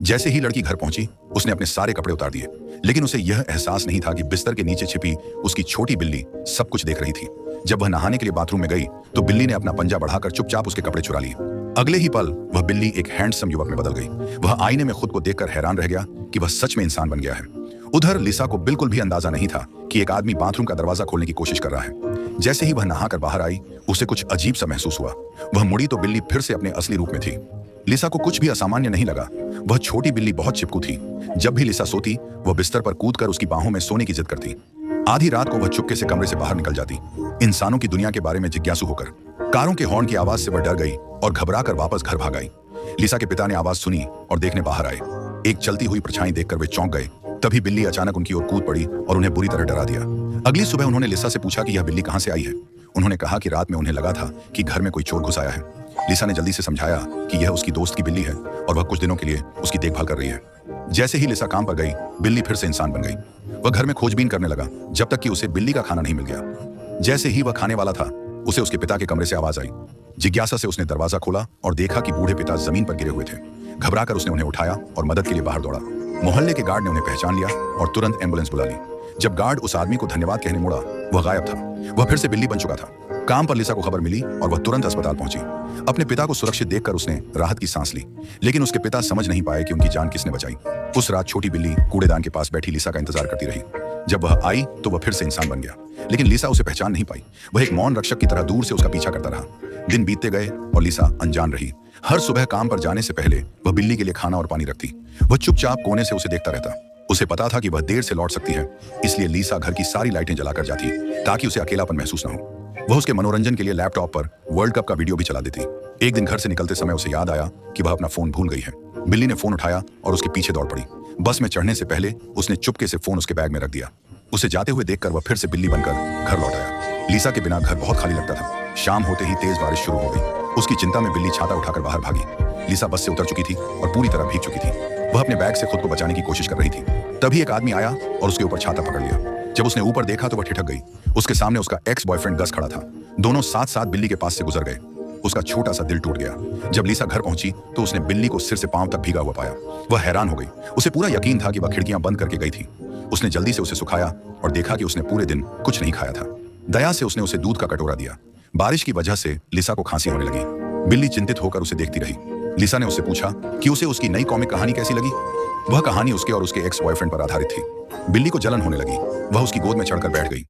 जैसे ही लड़की घर पहुंची, उसने अपने सारे कपड़े उतार दिए, लेकिन उसे यह एहसास नहीं था कि बिस्तर के नीचे छिपी उसकी छोटी बिल्ली सब कुछ देख रही थी। जब वह नहाने के लिए बाथरूम में गई, तो बिल्ली ने अपना पंजा बढ़ाकर चुपचाप उसके कपड़े चुरा लिए। अगले ही पल वह बिल्ली एक हैंडसम युवक में बदल गई। वह आईने में खुद को देखकर हैरान रह गया कि वह सच में इंसान बन गया है। उधर लिसा को बिल्कुल भी अंदाजा नहीं था कि एक आदमी बाथरूम का दरवाजा खोलने की कोशिश कर रहा है। जैसे ही वह नहाकर बाहर आई, उसे कुछ अजीब सा महसूस हुआ। वह मुड़ी तो बिल्ली फिर से अपने असली रूप में थी। लिसा को कुछ भी असामान्य नहीं लगा। वह छोटी बिल्ली बहुत चिपकू थी। जब भी लिसा सोती, वह बिस्तर पर कूदकर उसकी बाहों में सोने की जिद करती। आधी रात को वह चुपके से कमरे से बाहर निकल जाती, इंसानों की दुनिया के बारे में जिज्ञासु होकर। कारों के हॉर्न की आवाज से वह डर गई और घबराकर वापस घर भाग आई। लिसा के पिता ने आवाज सुनी और देखने बाहर आए। एक चलती हुई परछाई देखकर वे चौंक गए। तभी बिल्ली अचानक उनकी ओर कूद पड़ी और उन्हें बुरी तरह डरा दिया। अगली सुबह उन्होंने लिसा से पूछा कि यह बिल्ली कहां से आई है। उन्होंने कहा कि रात में उन्हें लगा था कि घर में कोई चोर घुस आया है। लिसा ने जल्दी से समझाया कि यह उसकी दोस्त की बिल्ली है और वह कुछ दिनों के लिए उसकी देखभाल कर रही है। जैसे ही लिसा काम पर गई, बिल्ली फिर से इंसान बन गई। वह घर में खोजबीन करने लगा, जब तक कि उसे बिल्ली का खाना नहीं मिल गया। जैसे ही वह खाने वाला था, उसे उसके पिता के कमरे से आवाज आई। जिज्ञासा से उसने दरवाजा खोला और देखा कि बूढ़े पिता जमीन पर गिरे हुए थे। घबराकर उसने उन्हें उठाया और मदद के लिए बाहर दौड़ा। मोहल्ले के गार्ड ने उन्हें पहचान लिया और तुरंत एम्बुलेंस बुला ली। जब गार्ड उस आदमी को धन्यवाद कहने मुड़ा, वह गायब था। वह फिर से बिल्ली बन चुका था। काम पर लिसा को खबर मिली और वह तुरंत अस्पताल पहुंची। अपने पिता को सुरक्षित देखकर उसने राहत की सांस ली, लेकिन उसके पिता समझ नहीं पाए कि उनकी जान किसने बचाई। उस रात छोटी बिल्ली कूड़ेदान के पास बैठी लिसा का इंतजार करती रही। जब वह आई तो वह फिर से इंसान बन गया, लेकिन लिसा उसे पहचान नहीं पाई। वह एक मौन रक्षक की तरह दूर से उसका पीछा करता रहा। दिन बीतते गए और लिसा अनजान रही। हर सुबह काम पर जाने से पहले वह बिल्ली के लिए खाना और पानी रखती। वह चुपचाप कोने से उसे देखता रहता। उसे पता था कि वह देर से लौट सकती है, इसलिए लिसा घर की सारी लाइटें जलाकर जाती ताकि उसे अकेलापन महसूस न हो। वह उसके मनोरंजन के लिए लैपटॉप पर वर्ल्ड कप का वीडियो भी चला देती। एक दिन घर से निकलते समय उसे याद आया कि वह अपना फोन भूल गई है। बिल्ली ने फोन उठाया और उसके पीछे दौड़ पड़ी। बस में चढ़ने से पहले उसने चुपके से फोन उसके बैग में रख दिया। उसे जाते हुए देखकर वह फिर से बिल्ली बनकर घर लौट आया। लिसा के बिना घर बहुत खाली लगता था। शाम होते ही तेज बारिश शुरू हो गई। उसकी चिंता में बिल्ली छाता उठाकर बाहर भागी। लिसा बस से उतर चुकी थी और पूरी तरह भीग चुकी थी। वह अपने बैग से खुद को बचाने की कोशिश कर रही थी। तभी एक आदमी आया और उसके ऊपर छाता पकड़ लिया। जब उसने ऊपर देखा तो वह ठिठक गई। उसके सामने उसका एक्स बॉयफ्रेंड गस खड़ा था। दोनों साथ साथ बिल्ली के पास से गुजर गए। उसका छोटा सा दिल टूट गया। जब लिसा घर पहुंची तो उसने बिल्ली को सिर से पांव तक भीगा हुआ पाया। वह हैरान हो गई। उसे पूरा यकीन था कि वह खिड़कियां बंद करके गई थी। उसने जल्दी से उसे सुखाया और देखा कि उसने पूरे दिन कुछ नहीं खाया था। दया से उसने उसे दूध का कटोरा दिया। बारिश की वजह से लिसा को खांसी होने लगी। बिल्ली चिंतित होकर उसे देखती रही। लिसा ने उससे पूछा कि उसे उसकी नई कॉमिक कहानी कैसी लगी। वह कहानी उसके और उसके एक्स बॉयफ्रेंड पर आधारित थी। बिल्ली को जलन होने लगी। वह उसकी गोद में चढ़कर बैठ गई।